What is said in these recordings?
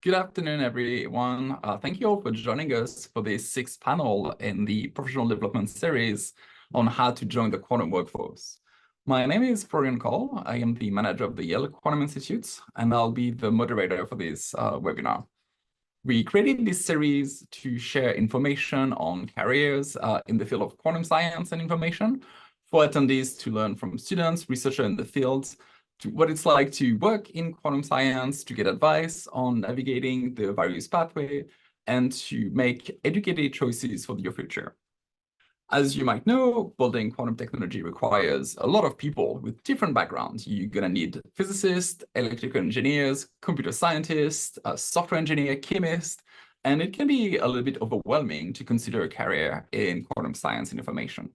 Good afternoon, everyone. Thank you all for joining us for this sixth panel in the professional development series on how to join the quantum workforce. My name is Florian Cole. I am the manager of the Yale Quantum Institute, and I'll be the moderator for this webinar. We created this series to share information on careers in the field of quantum science and information for attendees to learn from students, researchers in the field, to what it's like to work in quantum science, to get advice on navigating the various pathways, and to make educated choices for your future. As you might know, building quantum technology requires a lot of people with different backgrounds. You're going to need physicists, electrical engineers, computer scientists, a software engineer, chemists, and it can be a little bit overwhelming to consider a career in quantum science and information.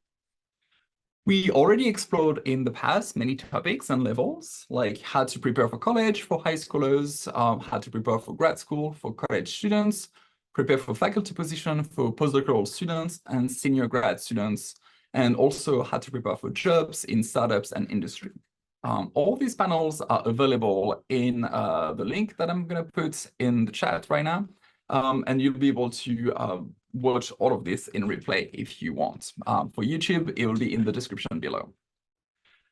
We already explored in the past many topics and levels, like how to prepare for college for high schoolers, how to prepare for grad school for college students, prepare for faculty position for postdoctoral students and senior grad students, and also how to prepare for jobs in startups and industry. All these panels are available in the link that I'm going to put in the chat right now. And you'll be able to watch all of this in replay if you want. For YouTube, it will be in the description below.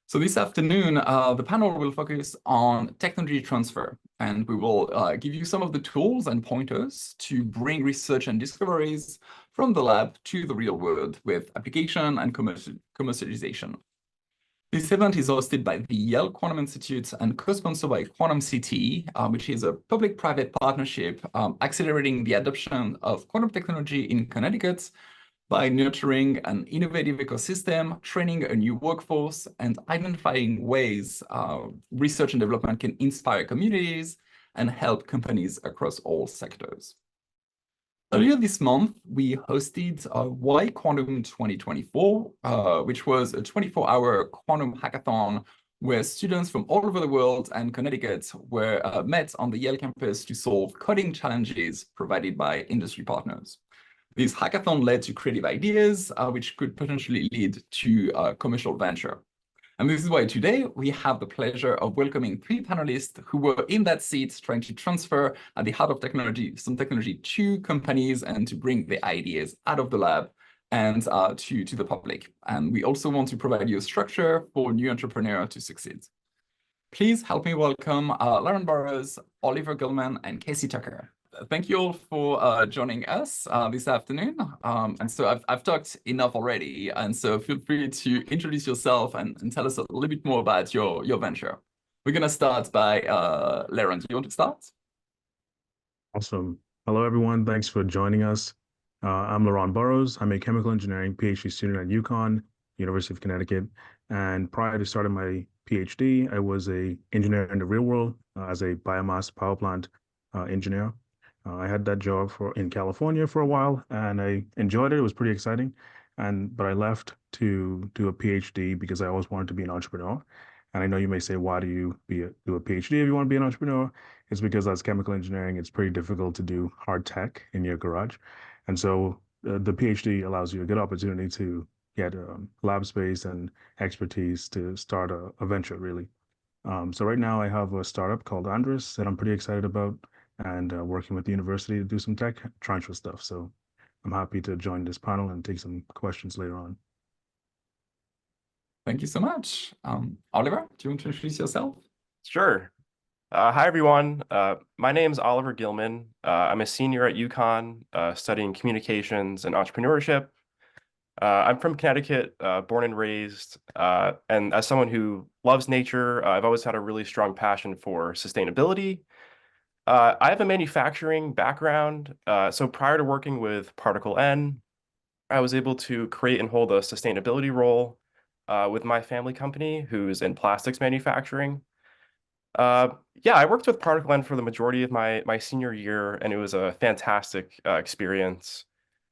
So this afternoon, the panel will focus on technology transfer, and we will give you some of the tools and pointers to bring research and discoveries from the lab to the real world with application and commercialization. This event is hosted by the Yale Quantum Institute and co-sponsored by QuantumCT, which is a public-private partnership accelerating the adoption of quantum technology in Connecticut by nurturing an innovative ecosystem, training a new workforce, and identifying ways research and development can inspire communities and help companies across all sectors. Earlier this month, we hosted Y Quantum 2024, which was a 24-hour quantum hackathon where students from all over the world and Connecticut were met on the Yale campus to solve coding challenges provided by industry partners. This hackathon led to creative ideas, which could potentially lead to commercial venture. And this is why today we have the pleasure of welcoming three panelists who were in that seat trying to transfer at the heart of technology, some technology to companies and to bring the ideas out of the lab and to the public. And we also want to provide you a structure for new entrepreneurs to succeed. Please help me welcome Lauren Burrows, Oliver Gilman, and Casey Tucker. Thank you all for joining us this afternoon. And so I've talked enough already, and so feel free to introduce yourself and tell us a little bit more about your venture. We're going to start by Lauren. Do you want to start? Awesome. Hello, everyone. Thanks for joining us. I'm Laurent Burrows. I'm a chemical engineering PhD student at UConn, University of Connecticut. And prior to starting my PhD, I was an engineer in the real world as a biomass power plant engineer. I had that job in California for a while, and I enjoyed it. It was pretty exciting. But I left to do a PhD because I always wanted to be an entrepreneur. And I know you may say, why do you do a PhD if you want to be an entrepreneur? It's because as chemical engineering, it's pretty difficult to do hard tech in your garage. And so the PhD allows you a good opportunity to get lab space and expertise to start a venture, really. So right now I have a startup called Andres that I'm pretty excited about, and working with the university to do some tech transfer stuff. So I'm happy to join this panel and take some questions later on. Thank you so much. Oliver, do you want to introduce yourself? Sure. Hi, everyone. My name is Oliver Gilman. I'm a senior at UConn, studying communications and entrepreneurship. I'm from Connecticut, born and raised. And as someone who loves nature, I've always had a really strong passion for sustainability. I have a manufacturing background. So prior to working with Particle N, I was able to create and hold a sustainability role with my family company, who's in plastics manufacturing. Yeah, I worked with Particle N for the majority of my senior year, and it was a fantastic experience.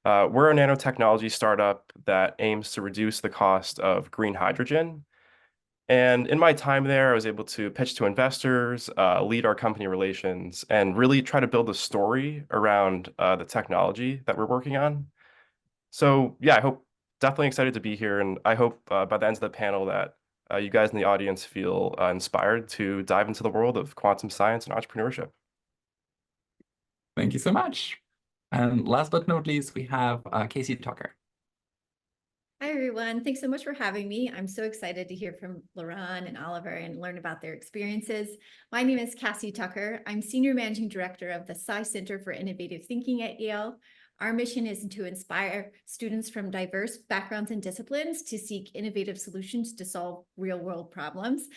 We're a nanotechnology startup that aims to reduce the cost of green hydrogen. And in my time there, I was able to pitch to investors, lead our company relations, and really try to build a story around the technology that we're working on. So yeah, definitely excited to be here, and I hope by the end of the panel that you guys in the audience feel inspired to dive into the world of quantum science and entrepreneurship. Thank you so much. And last but not least, we have Casey Tucker. Hi, everyone. Thanks so much for having me. I'm so excited to hear from Laron and Oliver and learn about their experiences. My name is Cassie Tucker. I'm Senior Managing Director of the Sci Center for Innovative Thinking at Yale. Our mission is to inspire students from diverse backgrounds and disciplines to seek innovative solutions to solve real-world problems.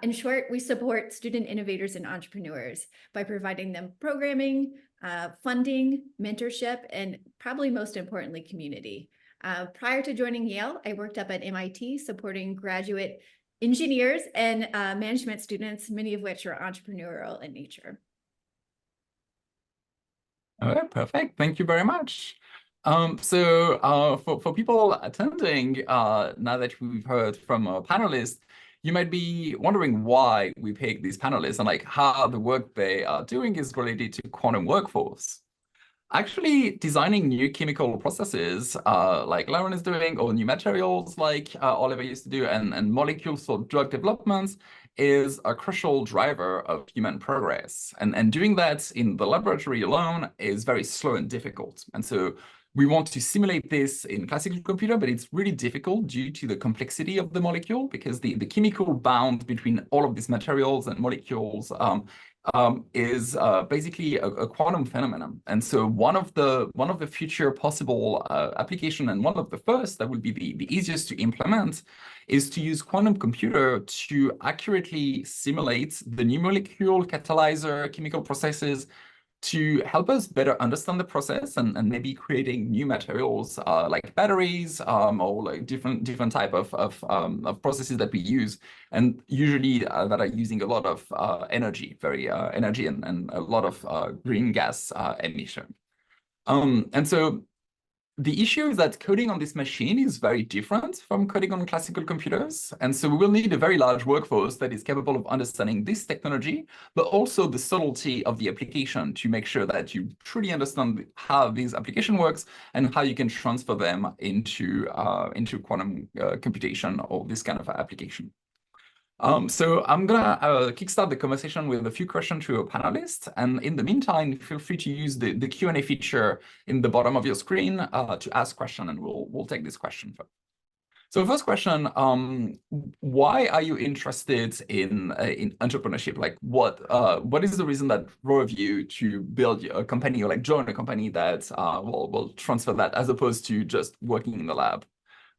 In short, we support student innovators and entrepreneurs by providing them programming, funding, mentorship, and probably most importantly, community. Prior to joining Yale, I worked up at MIT supporting graduate engineers and management students, many of which are entrepreneurial in nature. All right, perfect. Thank you very much. For people attending, now that we've heard from our panelists, you might be wondering why we pick these panelists and like how the work they are doing is related to quantum workforce. Actually, designing new chemical processes like Lauren is doing, or new materials like Oliver used to do, and molecules for drug development is a crucial driver of human progress. And doing that in the laboratory alone is very slow and difficult. And so we want to simulate this in classical computer, but it's really difficult due to the complexity of the molecule, because the chemical bond between all of these materials and molecules is basically a quantum phenomenon. And so one of the future possible application, and one of the first that would be the easiest to implement, is to use quantum computer to accurately simulate the new molecule, catalyzer, chemical processes, to help us better understand the process and maybe creating new materials like batteries or like different type of processes that we use, and usually that are using a lot of energy, energy and a lot of green gas emission. And so the issue is that coding on this machine is very different from coding on classical computers. And so we will need a very large workforce that is capable of understanding this technology, but also the subtlety of the application to make sure that you truly understand how this application works and how you can transfer them into quantum computation or this kind of application. So I'm gonna kickstart the conversation with a few questions to our panelists, and in the meantime, feel free to use the Q&A feature in the bottom of your screen to ask question, and we'll take this question first. So first question, why are you interested in entrepreneurship? Like what is the reason that drove you to build a company or like join a company that will transfer that as opposed to just working in the lab?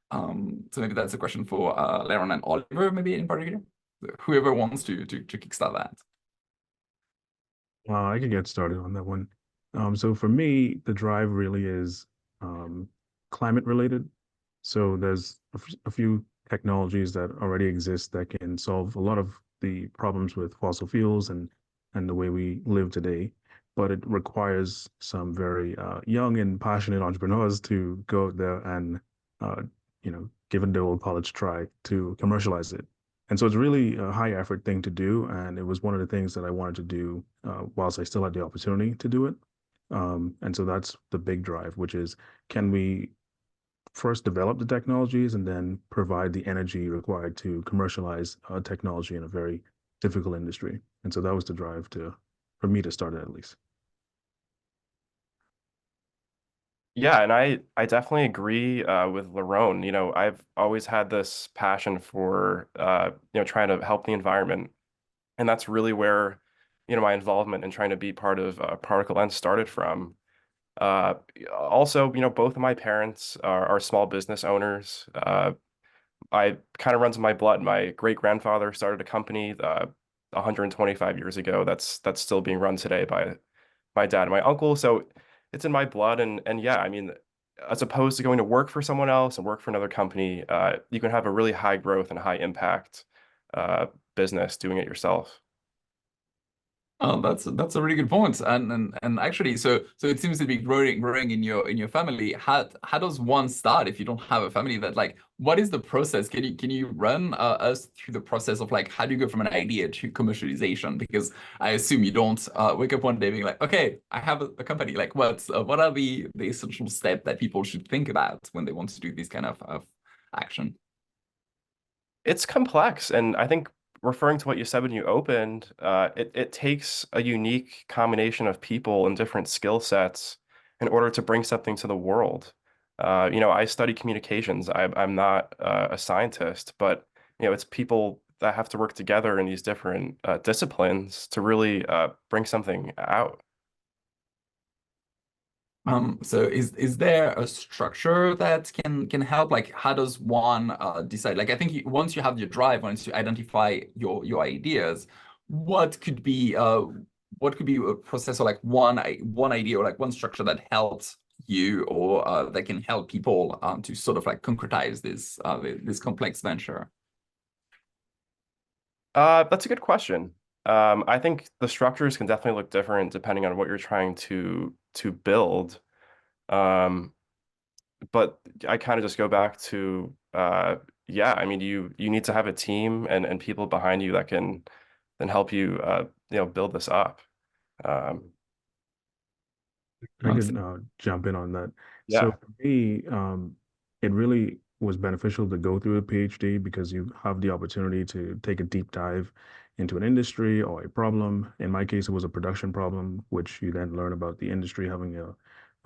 So maybe that's a question for Lauren and Oliver, maybe in particular. Whoever wants to kickstart that. I can get started on that one. So for me, the drive really is climate related. So there's a few technologies that already exist that can solve a lot of the problems with fossil fuels and the way we live today. But it requires some very young and passionate entrepreneurs to go out there and give it the old college try to commercialize it. And so it's really a high effort thing to do. And it was one of the things that I wanted to do whilst I still had the opportunity to do it. And so that's the big drive, which is, can we first develop the technologies and then provide the energy required to commercialize technology in a very difficult industry? And so that was the drive for me to start it, at least. Yeah, and I definitely agree with Laron. I've always had this passion for trying to help the environment, and that's really where my involvement in trying to be part of Particle Lens started from. Also, both of my parents are small business owners. I kind of runs in my blood. My great-grandfather started a company 125 years ago that's still being run today by my dad and my uncle. So it's in my blood, and yeah, I mean, as opposed to going to work for someone else and work for another company, you can have a really high growth and high impact business doing it yourself. Oh, that's a really good point. And actually, so it seems to be growing in your family. How does one start if you don't have a family? That like, what is the process? Can you run us through the process of like, how do you go from an idea to commercialization? Because I assume you don't wake up one day being like, okay, I have a company. Like, what are the essential steps that people should think about when they want to do this kind of action? It's complex, and I think referring to what you said when you opened, it takes a unique combination of people and different skill sets in order to bring something to the world. I study communications. I'm not a scientist, but it's people that have to work together in these different disciplines to really bring something out. So is there a structure that can help? Like, how does one decide? Like, I think once you have your drive, once you identify your ideas, what could be a process, or like one idea, or like one structure that helps you, or that can help people to sort of like concretize this complex venture? That's a good question. I think the structures can definitely look different depending on what you're trying to build. But I kind of just go back to yeah, I mean you need to have a team and people behind you that can then help you build this up. I could jump in on that. So Yeah. for me, it really was beneficial to go through a PhD because you have the opportunity to take a deep dive into an industry or a problem. In my case, it was a production problem, which you then learn about the industry having a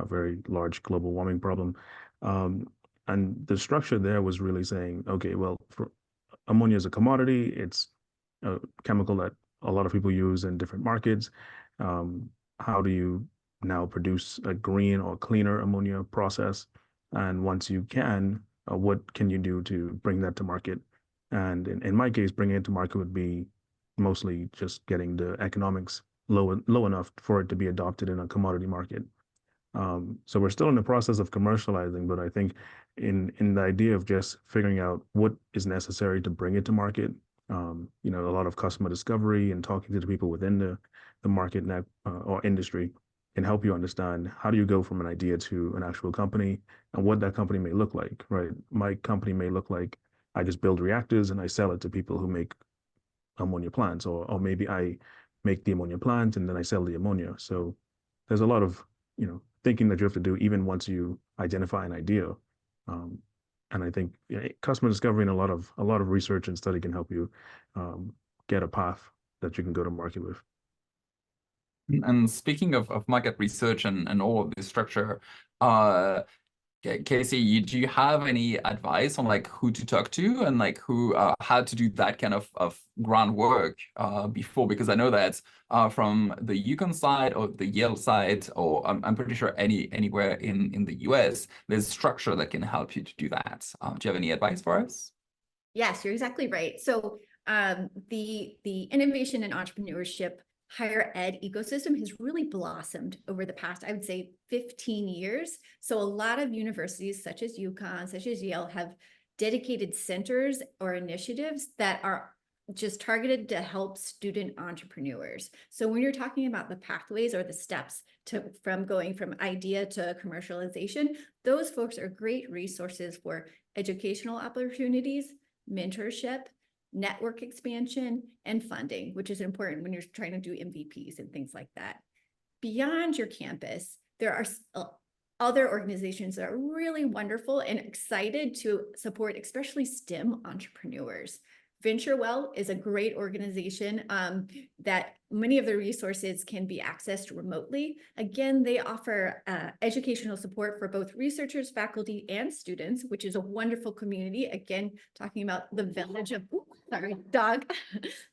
very large global warming problem. Um, and the structure there was really saying, okay, well, for ammonia is a commodity. It's a chemical that a lot of people use in different markets. How do you now produce a green or cleaner ammonia process? And once you can, what can you do to bring that to market? And in my case, bringing it to market would be mostly just getting the economics low enough for it to be adopted in a commodity market. So we're still in the process of commercializing, but I think in the idea of just figuring out what is necessary to bring it to market, a lot of customer discovery and talking to the people within the market net, or industry can help you understand how do you go from an idea to an actual company and what that company may look like, right? My company may look like I just build reactors and I sell it to people who make ammonia plants, or maybe I make the ammonia plant and then I sell the ammonia. So there's a lot of thinking that you have to do even once you identify an idea. And I think customer discovery and a lot of research and study can help you get a path that you can go to market with. And speaking of market research and all of this structure, Casey, do you have any advice on like who to talk to and like how to do that kind of groundwork before? Because I know that from the UConn side or the Yale side, or I'm pretty sure anywhere in the US, there's structure that can help you to do that. Do you have any advice for us? Yes, you're exactly right. So the innovation and entrepreneurship higher ed ecosystem has really blossomed over the past, I would say, 15 years. So a lot of universities such as UConn, such as Yale have dedicated centers or initiatives that are just targeted to help student entrepreneurs. So when you're talking about the pathways or the steps from going from idea to commercialization, those folks are great resources for educational opportunities, mentorship, network expansion, and funding, which is important when you're trying to do MVPs and things like that. Beyond your campus, there are other organizations that are really wonderful and excited to support, especially STEM entrepreneurs. VentureWell is a great organization that many of the resources can be accessed remotely. Again, they offer educational support for both researchers, faculty, and students, which is a wonderful community. Again, talking about the village of,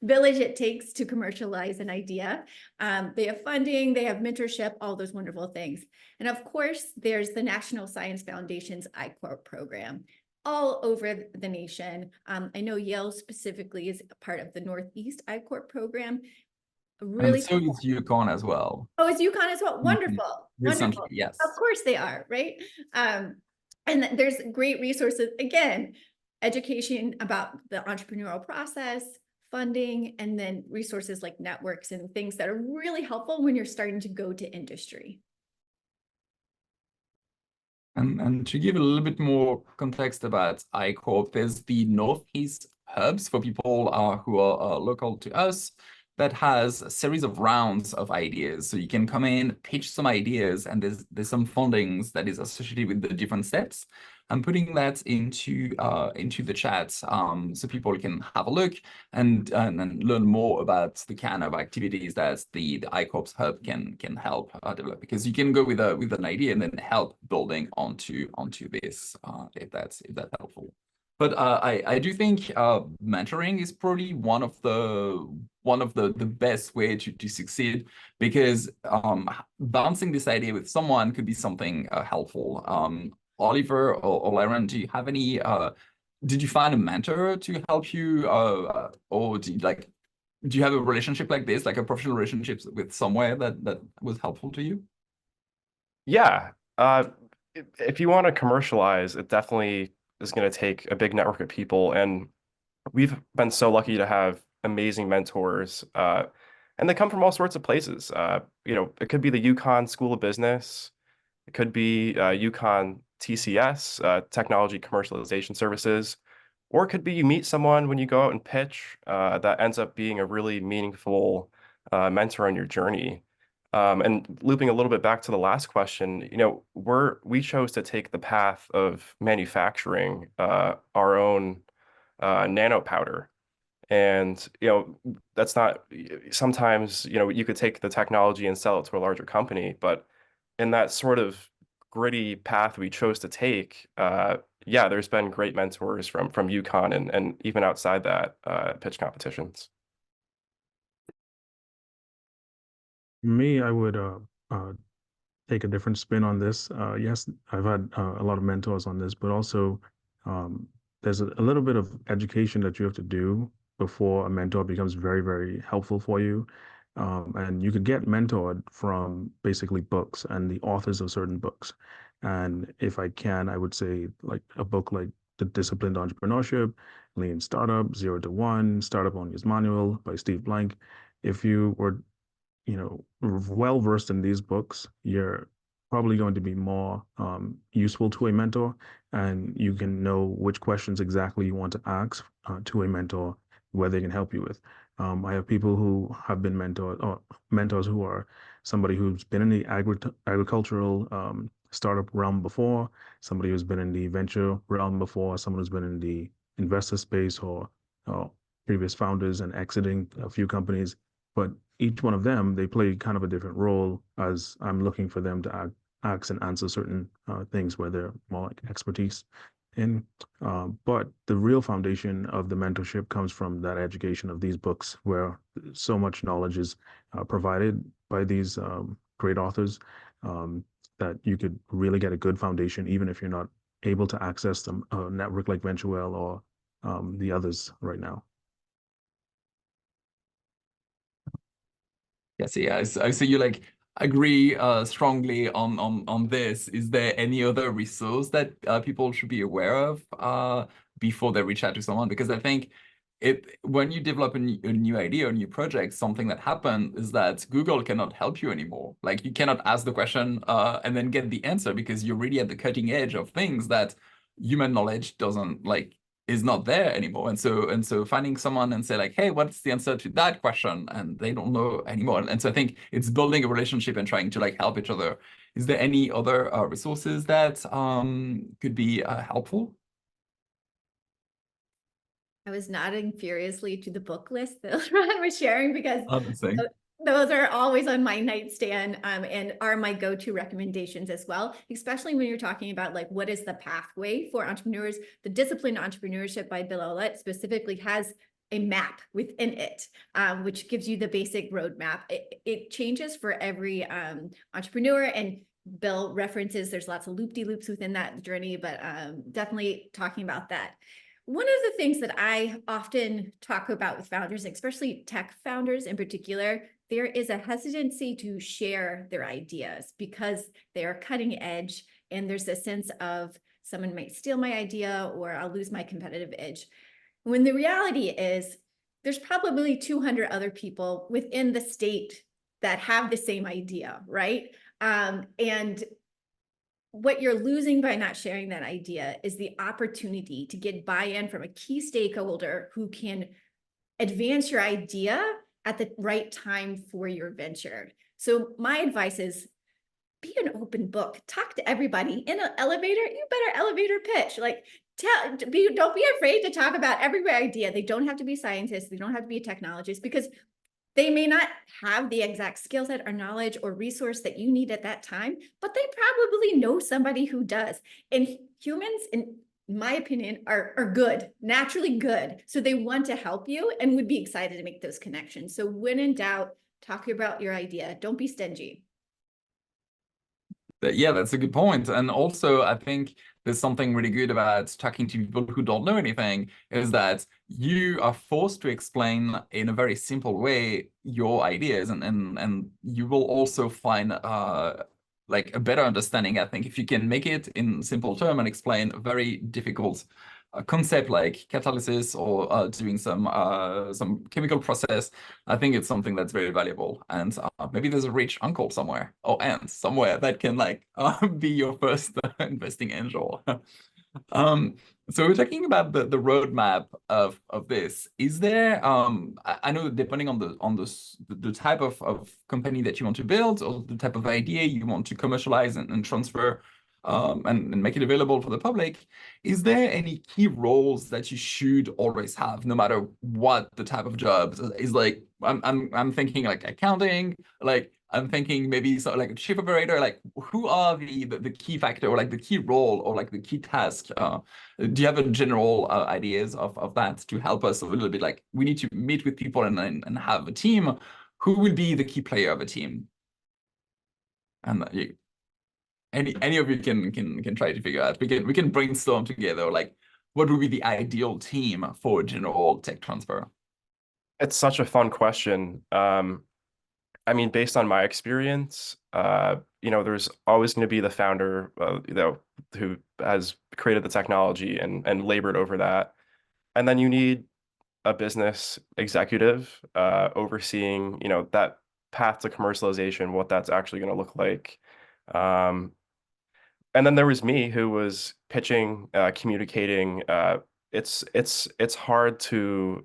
village it takes to commercialize an idea. They have funding, they have mentorship, all those wonderful things. And of course, there's the National Science Foundation's I-Corp program, all over the nation. I know Yale specifically is a part of the Northeast I-Corp program. Really, and so is UConn as well. Oh, it's UConn as well. Wonderful. Recently, Wonderful. yes. Of course they are, right? And there's great resources, again, education about the entrepreneurial process, funding, and then resources like networks and things that are really helpful when you're starting to go to industry. And to give a little bit more context about I-Corp, there's the Northeast hubs for people who are local to us. that has a series of rounds of ideas. So you can come in, pitch some ideas, and there's some fundings that is associated with the different steps. I'm putting that into the chat so people can have a look and learn more about the kind of activities that the iCorps Hub can help develop. Because you can go with an idea and then help building onto this if that's helpful. But I do think mentoring is probably one of the best way to succeed, because bouncing this idea with someone could be something helpful. Oliver or Lauren, do you have any? Did you find a mentor to help you, or do you have a relationship like this, like a professional relationship with somewhere that was helpful to you? Yeah. If you want to commercialize, it definitely is going to take a big network of people. And we've been so lucky to have amazing mentors. And they come from all sorts of places. It could be the UConn School of Business. It could be UConn TCS, Technology Commercialization Services. Or it could be you meet someone when you go out and pitch that ends up being a really meaningful mentor on your journey. And looping a little bit back to the last question, we chose to take the path of manufacturing our own nano powder. And, that's not, sometimes, you could take the technology and sell it to a larger company, but in that sort of gritty path we chose to take, yeah, there's been great mentors from UConn and even outside that pitch competitions. Me, I would take a different spin on this. Yes, I've had a lot of mentors on this, but also there's a little bit of education that you have to do before a mentor becomes very, very helpful for you. And you could get mentored from basically books and the authors of certain books. And if I can, I would say like a book like The Disciplined Entrepreneurship, Lean Startup, 0 to 1, Startup Owner's Manual by Steve Blank. If you were well versed in these books, you're probably going to be more useful to a mentor, and you can know which questions exactly you want to ask to a mentor, where they can help you with. I have people who have been mentors who are somebody who's been in the agricultural startup realm before, somebody who's been in the venture realm before, someone who's been in the investor space or previous founders and exiting a few companies. But each one of them, they play kind of a different role as I'm looking for them to ask and answer certain things where they're more like expertise in. But the real foundation of the mentorship comes from that education of these books, where so much knowledge is provided by these great authors that you could really get a good foundation, even if you're not able to access them, a network like VentureWell or the others right now. Yes, yeah. So you agree strongly on this. Is there any other resource that people should be aware of before they reach out to someone? Because I think when you develop a new idea, a new project, something that happened is that Google cannot help you anymore. Like you cannot ask the question and then get the answer, because you're really at the cutting edge of things that human knowledge is not there anymore. And so finding someone and say like, hey, what's the answer to that question? And they don't know anymore. And so I think it's building a relationship and trying to help each other. Is there any other resources that could be helpful? I was nodding furiously to the book list that Ron was sharing, because Obviously. those are always on my nightstand and are my go-to recommendations as well, especially when you're talking about what is the pathway for entrepreneurs. The Disciplined Entrepreneurship by Bill Olet specifically has a map within it, which gives you the basic roadmap. It changes for every entrepreneur, and Bill references there's lots of loop-de-loops within that journey, but definitely talking about that. One of the things that I often talk about with founders, especially tech founders in particular, there is a hesitancy to share their ideas because they are cutting edge, and there's a sense of someone might steal my idea or I'll lose my competitive edge. When the reality is there's probably 200 other people within the state that have the same idea, right? And what you're losing by not sharing that idea is the opportunity to get buy-in from a key stakeholder who can advance your idea at the right time for your venture. So my advice is be an open book. Talk to everybody in an elevator. You better elevator pitch. Like don't be afraid to talk about every idea. They don't have to be scientists. They don't have to be a technologist, because they may not have the exact skill set or knowledge or resource that you need at that time, but they probably know somebody who does. And humans, in my opinion, are good, naturally good. So they want to help you and would be excited to make those connections. So when in doubt, talk about your idea. Don't be stingy. Yeah, that's a good point. And also, I think there's something really good about talking to people who don't know anything, is that you are forced to explain in a very simple way your ideas, and you will also find like a better understanding, I think, if you can make it in simple terms and explain a very difficult concept like catalysis or doing some chemical process. I think it's something that's very valuable. And maybe there's a rich uncle somewhere or aunt somewhere that can like be your first investing angel. So we're talking about the roadmap of this. Is there I know depending on the type of company that you want to build, or the type of idea you want to commercialize and transfer and make it available for the public, is there any key roles that you should always have, no matter what the type of job is? Like I'm thinking like accounting, like I'm thinking maybe so like a chief operator. Like who are the key factor, or like the key role, or like the key task? Do you have a general ideas of that to help us a little bit? Like we need to meet with people and have a team. Who will be the key player of a team? And any of you can try to figure out. We can brainstorm together. Like what would be the ideal team for general tech transfer? It's such a fun question. I mean, based on my experience, there's always going to be the founder, who has created the technology and labored over that. And then you need a business executive overseeing, that path to commercialization, what that's actually going to look like. And then there was me, who was pitching, communicating. It's hard to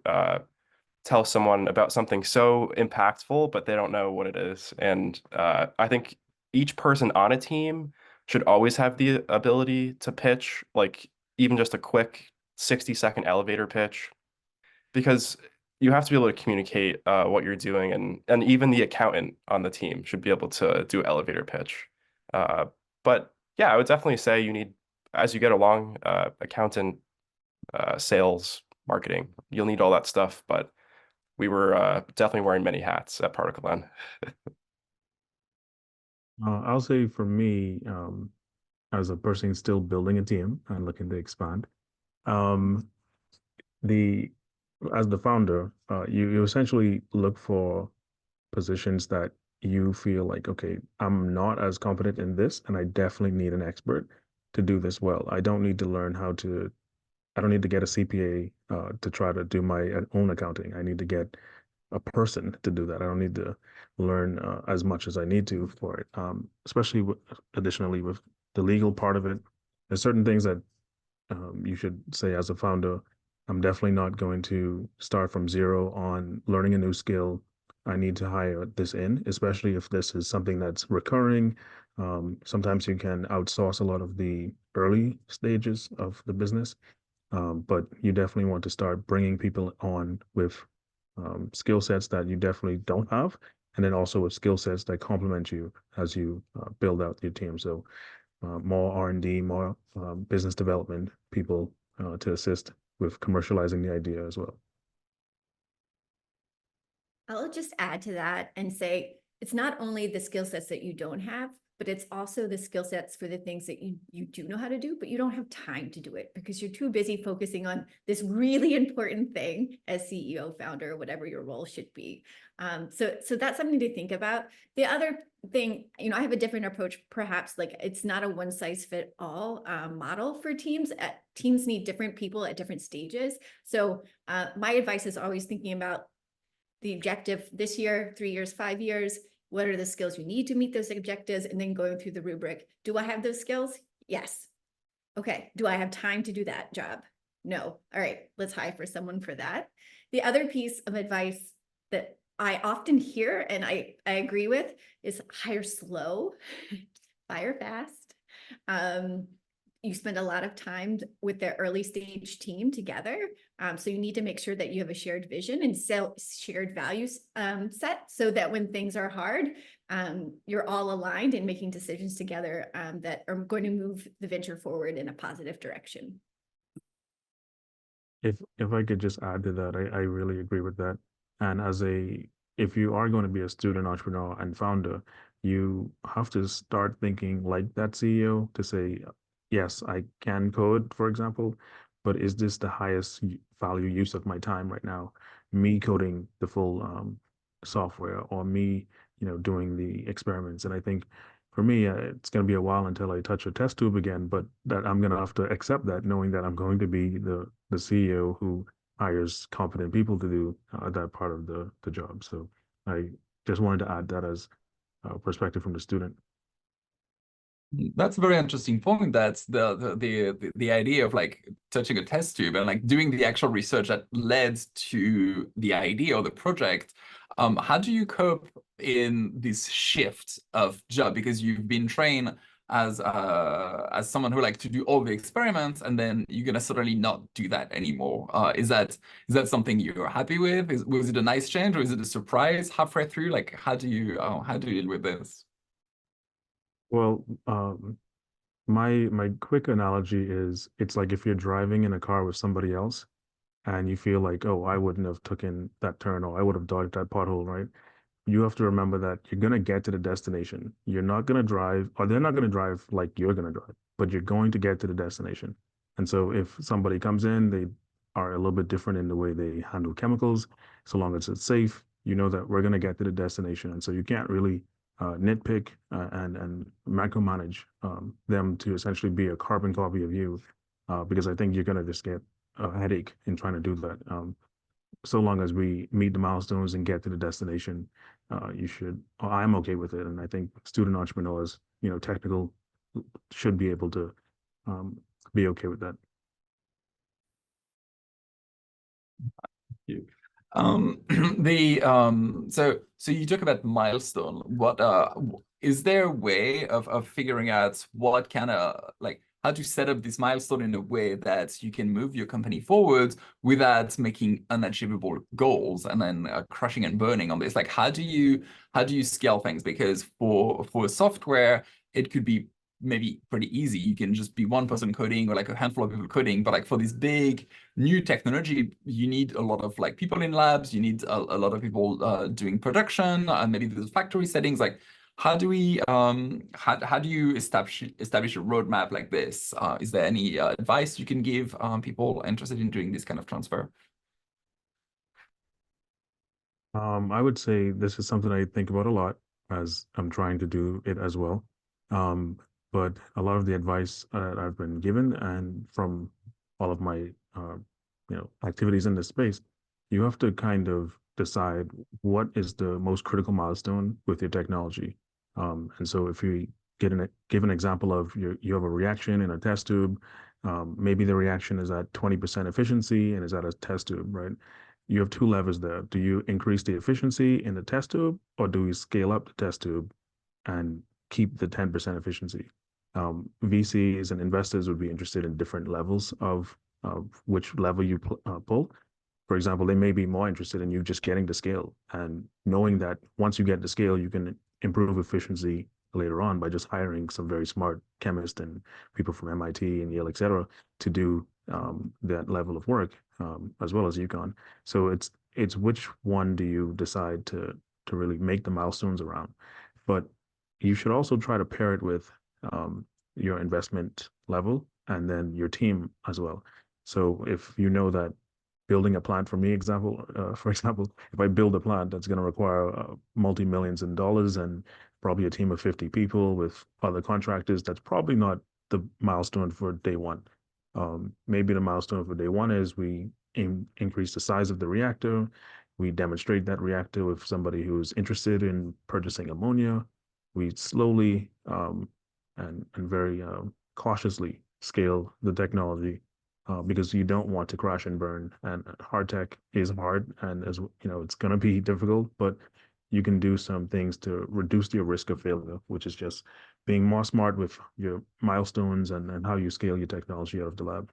tell someone about something so impactful, but they don't know what it is. And I think each person on a team should always have the ability to pitch, like even just a quick 60-second elevator pitch, because you have to be able to communicate what you're doing, and even the accountant on the team should be able to do elevator pitch. But yeah, I would definitely say you need, as you get along, accountant, sales, marketing, you'll need all that stuff. But we were definitely wearing many hats at Particle N. I'll say for me, as a person still building a team and looking to expand, as the founder, you essentially look for positions that you feel like, okay, I'm not as competent in this, and I definitely need an expert to do this well. I don't need to get a CPA to try to do my own accounting. I need to get a person to do that. I don't need to learn as much as I need to for it. Especially additionally with the legal part of it, there's certain things that you should say as a founder. I'm definitely not going to start from zero on learning a new skill. I need to hire this in, especially if this is something that's recurring. Sometimes you can outsource a lot of the early stages of the business, but you definitely want to start bringing people on with skill sets that you definitely don't have, and then also with skill sets that complement you as you build out your team. So more R&D, more business development people to assist with commercializing the idea as well. I'll just add to that and say it's not only the skill sets that you don't have, but it's also the skill sets for the things that you do know how to do, but you don't have time to do it because you're too busy focusing on this really important thing as CEO, founder, whatever your role should be. So that's something to think about. The other thing, I have a different approach, perhaps. Like it's not a one size fit all model for teams. Teams need different people at different stages. So my advice is always thinking about the objective this year, 3 years, 5 years. What are the skills you need to meet those objectives? And then going through the rubric. Do I have those skills? Yes. Okay. Do I have time to do that job? No. All right. Let's hire for someone for that. The other piece of advice that I often hear, and I agree with, is hire slow, fire fast. You spend a lot of time with the early stage team together. So you need to make sure that you have a shared vision and shared values set, so that when things are hard, you're all aligned and making decisions together that are going to move the venture forward in a positive direction. If I could just add to that, I really agree with that. And if you are going to be a student entrepreneur and founder, you have to start thinking like that CEO to say, yes, I can code, for example, but is this the highest value use of my time right now? Me coding the full software, or me, doing the experiments. And I think for me, it's going to be a while until I touch a test tube again, but that I'm going to have to accept that, knowing that I'm going to be the CEO who hires competent people to do that part of the job. So I just wanted to add that as a perspective from the student. That's a very interesting point. That's the idea of like touching a test tube and like doing the actual research that led to the idea or the project. How do you cope in this shift of job? Because you've been trained as someone who like to do all the experiments, and then you're gonna certainly not do that anymore. Is that something you're happy with? Was it a nice change, or is it a surprise halfway through? Like, how do you deal with this? Well, my quick analogy is, it's like if you're driving in a car with somebody else and you feel like, oh, I wouldn't have taken that turn, or I would have dodged that pothole, right? You have to remember that you're going to get to the destination. You're not going to drive, or they're not going to drive like you're going to drive, but you're going to get to the destination. And so if somebody comes in, they are a little bit different in the way they handle chemicals. So long as it's safe, you know that we're going to get to the destination. And so you can't really nitpick and micromanage them to essentially be a carbon copy of you, because I think you're going to just get a headache in trying to do that. So long as we meet the milestones and get to the destination, I'm okay with it. And I think student entrepreneurs, technical, should be able to be okay with that. You. So you talk about milestone. What is there a way of figuring out what kind of like how to set up this milestone in a way that you can move your company forward without making unachievable goals and then crashing and burning on this? Like, how do you scale things? Because for software, it could be maybe pretty easy. You can just be one person coding or like a handful of people coding. But like for this big new technology, you need a lot of like people in labs. You need a lot of people doing production, and maybe the factory settings. Like, how do we how do you establish a roadmap like this? Is there any advice you can give people interested in doing this kind of transfer? I would say this is something I think about a lot as I'm trying to do it as well. But a lot of the advice I've been given, and from all of my activities in this space, you have to kind of decide what is the most critical milestone with your technology. And so if you give an example of you have a reaction in a test tube, maybe the reaction is at 20% efficiency and is at a test tube, right? You have two levers there. Do you increase the efficiency in the test tube, or do we scale up the test tube and keep the 10% efficiency? VCs and investors would be interested in different levels of which level you pull. For example, they may be more interested in you just getting to scale and knowing that once you get to scale, you can improve efficiency later on by just hiring some very smart chemists and people from MIT and Yale, et cetera, to do that level of work, as well as UConn. So it's which one do you decide to really make the milestones around? But you should also try to pair it with your investment level and then your team as well. So if you know that building a plant, for example, if I build a plant that's going to require multi-millions in dollars and probably a team of 50 people with other contractors, that's probably not the milestone for day one. Maybe the milestone for day one is we increase the size of the reactor. We demonstrate that reactor with somebody who's interested in purchasing ammonia. We slowly and very cautiously scale the technology because you don't want to crash and burn. And hard tech is hard, and as you know, it's going to be difficult, but you can do some things to reduce your risk of failure, which is just being more smart with your milestones and how you scale your technology out of the lab.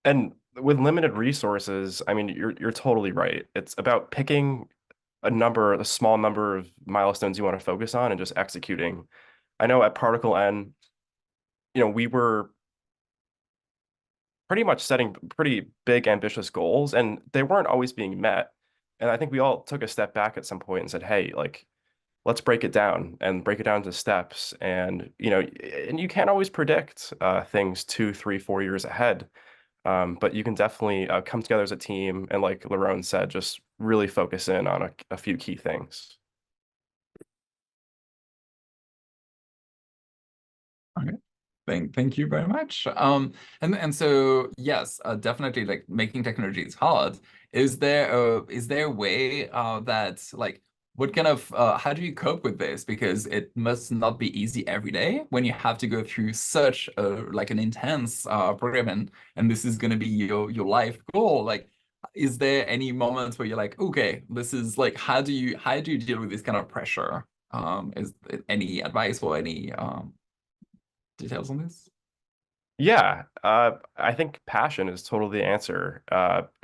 And with limited resources, I mean, you're totally right. It's about picking a small number of milestones you want to focus on and just executing. I know at Particle N, we were pretty much setting pretty big, ambitious goals, and they weren't always being met. And I think we all took a step back at some point and said, hey, like, let's break it down to steps. And, and you can't always predict things 2, 3, 4 years ahead. But you can definitely come together as a team and, like Lerone said, just really focus in on a few key things. Okay. Thank you very much. And so yes, definitely, like, making technology is hard. Is there a way that, like, what kind of how do you cope with this? Because it must not be easy every day when you have to go through such like an intense program, and this is going to be your life goal. Like, is there any moments where you're like, okay, this is like, how do you deal with this kind of pressure? Is there any advice or any details on this? Yeah, I think passion is totally the answer.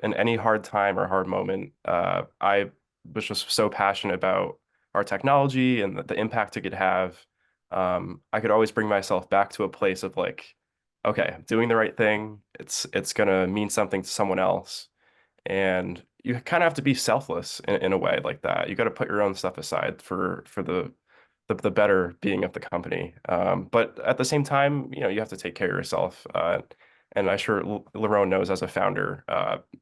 In any hard time or hard moment, I was just so passionate about our technology and the impact it could have. I could always bring myself back to a place of like, okay, I'm doing the right thing. It's gonna mean something to someone else, and you kind of have to be selfless in a way like that. You got to put your own stuff aside for the better being of the company. But at the same time, you have to take care of yourself. And I'm sure Lerone knows as a founder,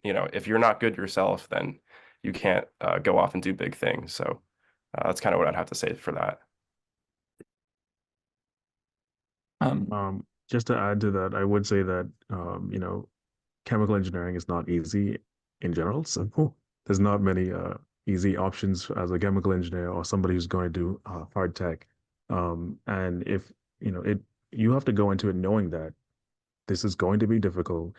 if you're not good yourself, then you can't go off and do big things. So that's kind of what I'd have to say for that. Just to add to that, I would say that chemical engineering is not easy in general. So there's not many easy options as a chemical engineer or somebody who's going to do hard tech. And if you have to go into it knowing that this is going to be difficult.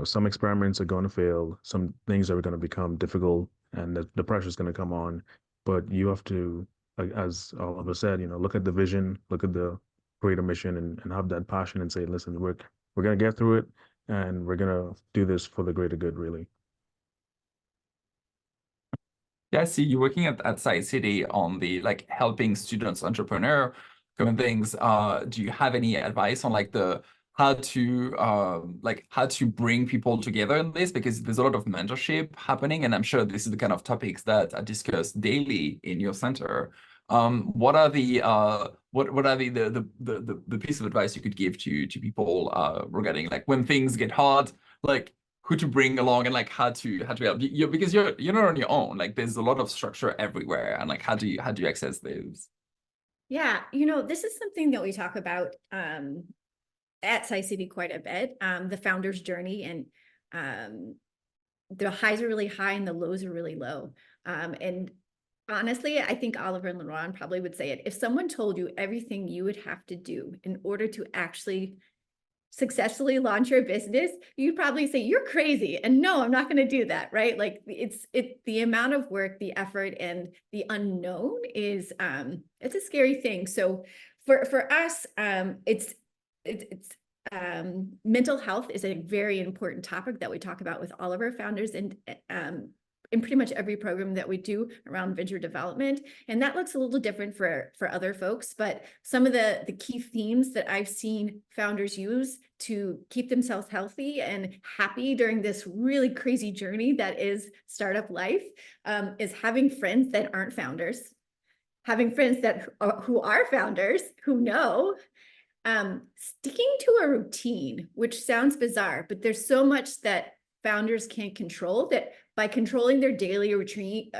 Some experiments are going to fail, some things are going to become difficult, and the pressure is going to come on. But you have to, like, as Oliver said, look at the vision, look at the greater mission, and have that passion and say, listen, we're going to get through it, and we're going to do this for the greater good, really. Yeah, I see you're working at SciCity on the, like, helping students entrepreneur kind of things. Do you have any advice on, like, the how to bring people together in this? Because there's a lot of mentorship happening, and I'm sure this is the kind of topics that are discussed daily in your center. What are the what are the piece of advice you could give to people regarding, like, when things get hard, like, who to bring along, and, like, how to help you, because you're not on your own. Like, there's a lot of structure everywhere, and, like, how do you access those? Yeah, this is something that we talk about at SciCity quite a bit, the founder's journey, and the highs are really high and the lows are really low. And honestly, I think Oliver and Lerone probably would say it. If someone told you everything you would have to do in order to actually successfully launch your business, you'd probably say you're crazy, and no, I'm not going to do that, right? Like, it's the amount of work, the effort, and the unknown is it's a scary thing. So for us, it's mental health is a very important topic that we talk about with all of our founders, and in pretty much every program that we do around venture development. And that looks a little different for other folks, but some of the key themes that I've seen founders use to keep themselves healthy and happy during this really crazy journey that is startup life is having friends that aren't founders, having friends who are founders, who know, sticking to a routine, which sounds bizarre, but there's so much that founders can't control, that by controlling their daily routine,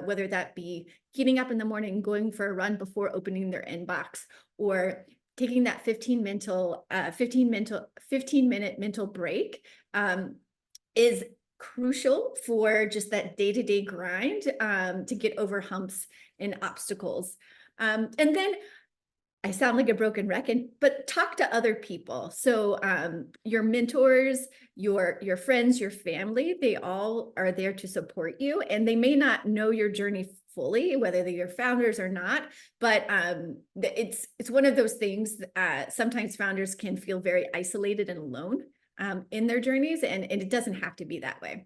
whether that be getting up in the morning, going for a run before opening their inbox, or taking that 15-minute mental break, is crucial for just that day-to-day grind to get over humps and obstacles. And then I sound like a broken record, but talk to other people. So your mentors, your friends, your family, they all are there to support you, and they may not know your journey fully, whether they're your founders or not, but it's one of those things. Sometimes founders can feel very isolated and alone in their journeys, and it doesn't have to be that way.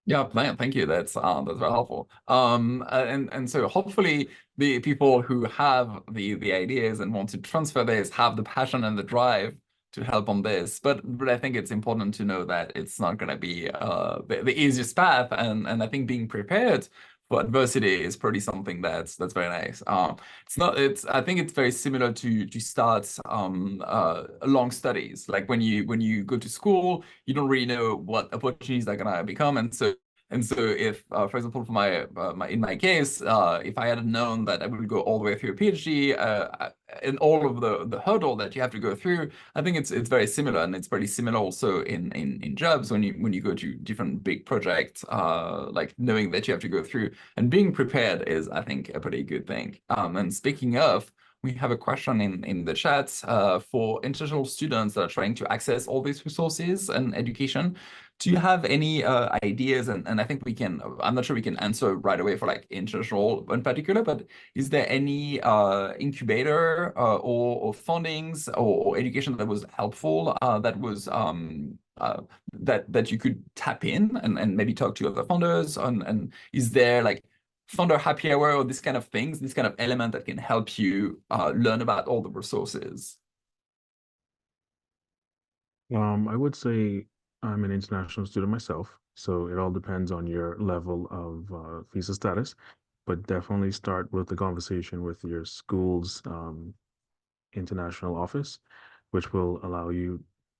Yeah, thank you. That's very helpful. And so hopefully the people who have the ideas and want to transfer this have the passion and the drive to help on this. But I think it's important to know that it's not going to be the easiest path. And I think being prepared for adversity is pretty something that's very nice. I think it's very similar to start long studies. Like when you go to school, you don't really know what opportunities are gonna become, and so if, for example, for in my case, if I had known that I would go all the way through a PhD and all of the hurdle that you have to go through, I think it's very similar, and it's pretty similar also in jobs when you go to different big projects, like knowing that you have to go through and being prepared is, I think, a pretty good thing. And speaking of, we have a question in the chat for international students that are trying to access all these resources and education. Do you have any ideas? And I think I'm not sure we can answer right away for like international in particular, but is there any incubator or fundings or education that was helpful that was that you could tap in and maybe talk to other founders on? And is there like founder happy hour or this kind of things, this kind of element that can help you learn about all the resources? I would say I'm an international student myself, so it all depends on your level of visa status, but definitely start with the conversation with your school's international office, which will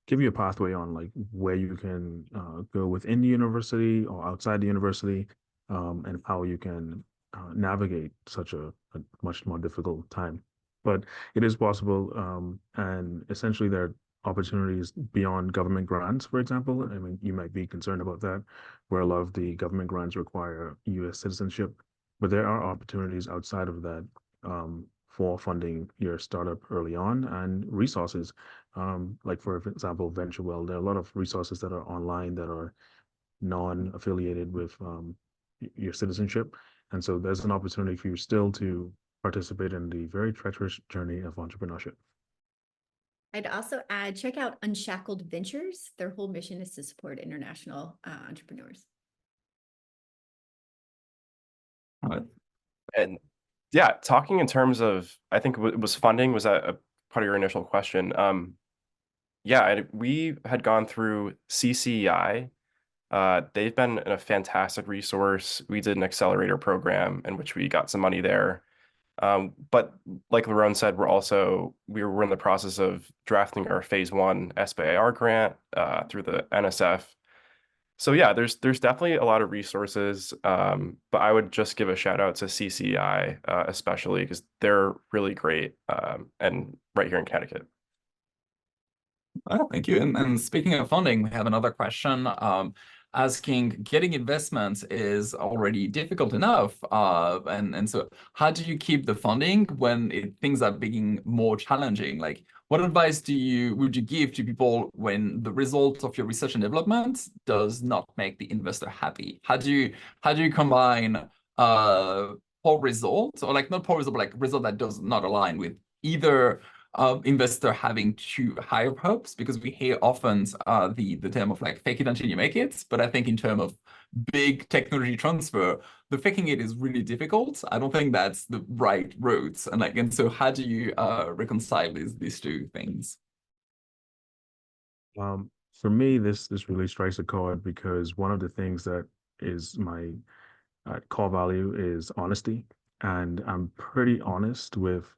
give you a pathway on like where you can go within the university or outside the university, and how you can navigate such a much more difficult time. But it is possible, and essentially there are opportunities beyond government grants, for example. I mean, you might be concerned about that, where a lot of the government grants require U.S. citizenship, but there are opportunities outside of that, for funding your startup early on, and resources. Like for example, VentureWell, there are a lot of resources that are online that are non-affiliated with your citizenship. And so there's an opportunity for you still to participate in the very treacherous journey of entrepreneurship. I'd also add, check out Unshackled Ventures. Their whole mission is to support international entrepreneurs. All right. And yeah, talking in terms of, I think it was funding, was that a part of your initial question? Yeah, we had gone through CCEI. They've been a fantastic resource. We did an accelerator program in which we got some money there. But like Laron said, we were in the process of drafting our phase 1 SBIR grant through the NSF. So yeah, there's definitely a lot of resources, but I would just give a shout out to CCI, especially because they're really great, and right here in Connecticut. Oh, thank you. And speaking of funding, we have another question asking, getting investments is already difficult enough. And so how do you keep the funding when things are being more challenging? Like, what advice would you give to people when the results of your research and development does not make the investor happy? How do you combine poor results, or like not poor result, but like result that does not align with either investor having too high of hopes, because we hear often the term of like fake it until you make it. But I think in terms of big technology transfer, the faking it is really difficult. I don't think that's the right route. And so how do you reconcile these two things? For me, this really strikes a chord, because one of the things that is my core value is honesty, and I'm pretty honest with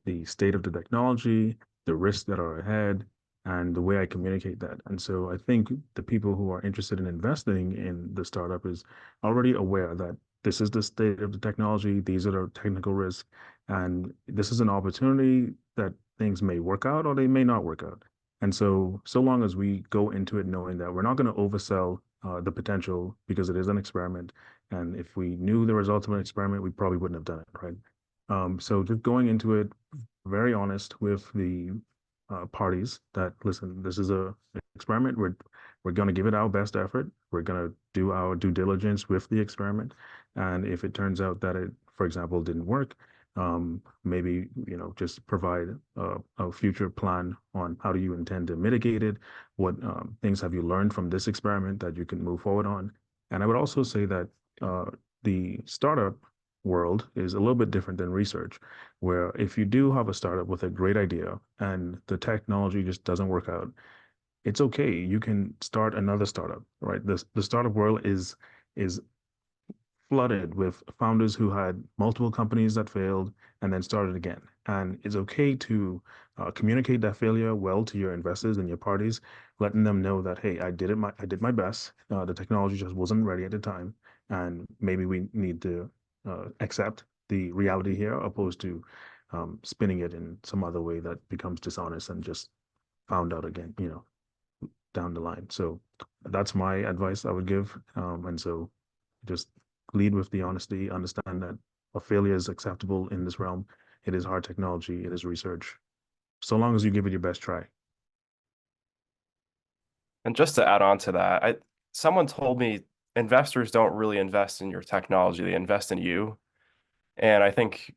the state of the technology, the risks that are ahead, and the way I communicate that. And so I think the people who are interested in investing in the startup is already aware that this is the state of the technology, these are the technical risks, and this is an opportunity that things may work out or they may not work out. And so long as we go into it knowing that we're not going to oversell the potential, because it is an experiment, and if we knew the results of an experiment, we probably wouldn't have done it, right? So just going into it, very honest with the parties that, listen, this is a experiment. We're going to give it our best effort. We're going to do our due diligence with the experiment. And if it turns out that it, for example, didn't work, maybe, just provide a future plan on how do you intend to mitigate it? What things have you learned from this experiment that you can move forward on? And I would also say that the startup world is a little bit different than research, where if you do have a startup with a great idea and the technology just doesn't work out, it's okay. You can start another startup, right? The startup world is flooded with founders who had multiple companies that failed and then started again. And it's okay to communicate that failure well to your investors and your parties, letting them know that, hey, I did my best. The technology just wasn't ready at the time, and maybe we need to accept the reality here, opposed to spinning it in some other way that becomes dishonest and just found out again, down the line. So that's my advice I would give. And so just lead with the honesty, understand that a failure is acceptable in this realm. It is hard technology, it is research. So long as you give it your best try. And just to add on to that, someone told me investors don't really invest in your technology, they invest in you. And I think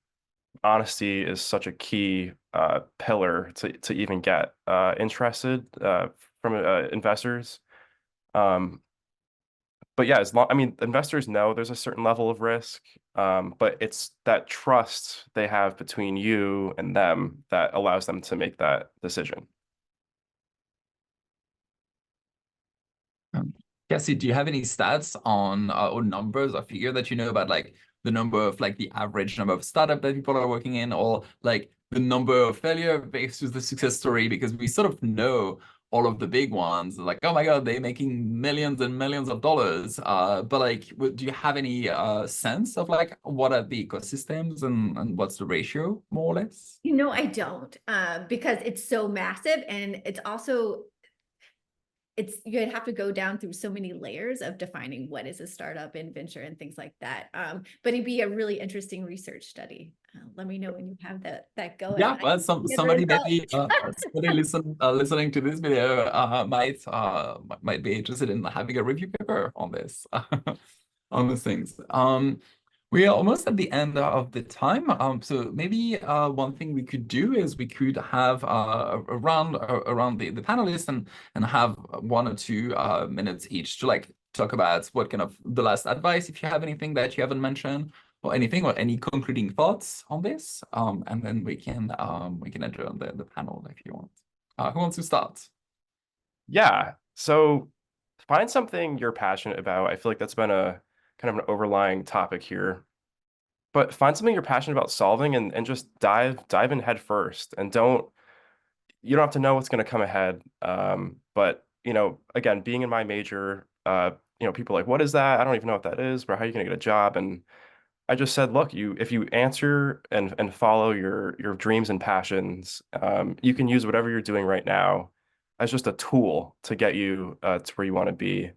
honesty is such a key pillar to even get interested from investors. But yeah, investors know there's a certain level of risk, but it's that trust they have between you and them that allows them to make that decision. Cassie, do you have any stats on or numbers or figure that you know about, like the number of, like the average number of startup that people are working in, or like the number of failure versus the success story? Because we sort of know all of the big ones, like, oh my God, they're making millions and millions of dollars. But like, do you have any sense of like what are the ecosystems and what's the ratio, more or less? I don't, because it's so massive, and it's also, you'd have to go down through so many layers of defining what is a startup and venture and things like that. But it'd be a really interesting research study. Let me know when you have that going. Yeah, well, somebody maybe somebody listening to this video might be interested in having a review paper on this on these things. We are almost at the end of the time. So maybe one thing we could do is we could have around the panelists and have 1 or 2 minutes each to like talk about what kind of the last advice, if you have anything that you haven't mentioned, or anything, or any concluding thoughts on this. And then we can adjourn the panel if you want. Who wants to start? Yeah. So find something you're passionate about. I feel like that's been a kind of an overlying topic here. But find something you're passionate about solving and just dive in head first. And you don't have to know what's going to come ahead. But again, being in my major, people are like, what is that? I don't even know what that is, but how are you going to get a job? And I just said, look, if you answer and follow your dreams and passions, you can use whatever you're doing right now as just a tool to get you to where you want to be.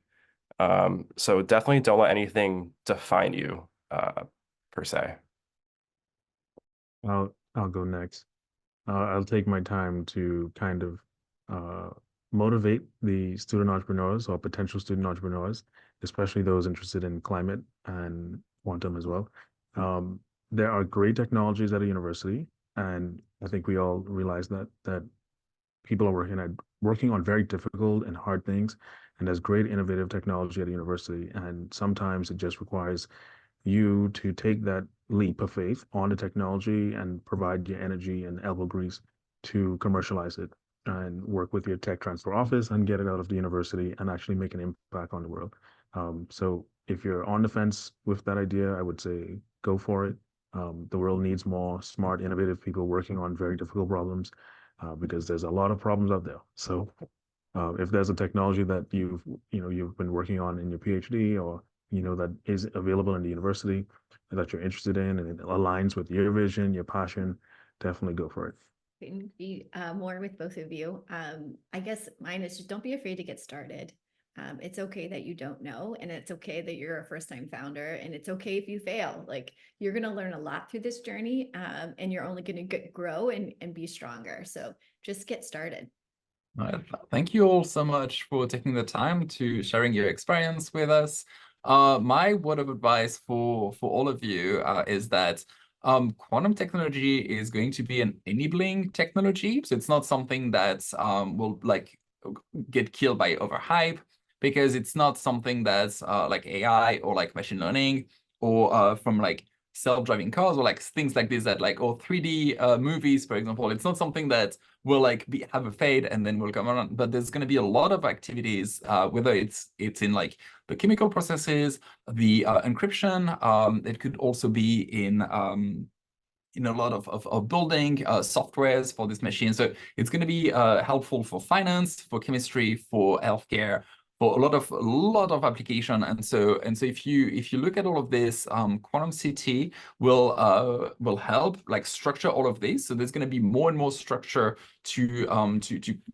So definitely don't let anything define you per se. I'll go next. I'll take my time to kind of motivate the student entrepreneurs or potential student entrepreneurs, especially those interested in climate and quantum as well. There are great technologies at a university, and I think we all realize that people are working on very difficult and hard things, and there's great innovative technology at a university, and sometimes it just requires you to take that leap of faith on the technology and provide your energy and elbow grease to commercialize it and work with your tech transfer office and get it out of the university and actually make an impact on the world. So if you're on the fence with that idea, I would say go for it. The world needs more smart, innovative people working on very difficult problems because there's a lot of problems out there. So if there's a technology that you've been working on in your PhD, or that is available in the university that you're interested in and it aligns with your vision, your passion, definitely go for it. Couldn't be more with both of you. I guess mine is just don't be afraid to get started. It's okay that you don't know, and it's okay that you're a first-time founder, and it's okay if you fail. Like, you're going to learn a lot through this journey, and you're only going to grow and be stronger. So just get started. Thank you all so much for taking the time to sharing your experience with us. My word of advice for all of you is that quantum technology is going to be an enabling technology. So it's not something that will like get killed by overhype, because it's not something that's like AI or like machine learning or from like self-driving cars or like things like this that like, or 3D movies, for example. It's not something that will like have a fade and then will come on. But there's going to be a lot of activities, whether it's in like the chemical processes, the encryption. It could also be in a lot of building softwares for this machine. So it's going to be helpful for finance, for chemistry, for healthcare, for a lot of application. And so if you look at all of this, QuantumCT will help like structure all of this. So there's going to be more and more structure to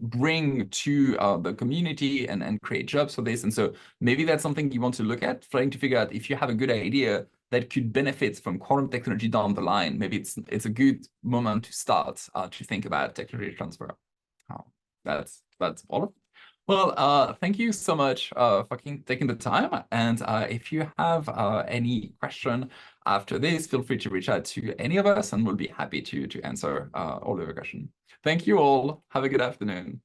bring to the community and create jobs for this. And so maybe that's something you want to look at, trying to figure out if you have a good idea that could benefit from quantum technology down the line. Maybe it's a good moment to start to think about technology transfer. That's all of it. Well, thank you so much for taking the time. And if you have any question after this, feel free to reach out to any of us, and we'll be happy to answer all of your questions. Thank you all. Have a good afternoon.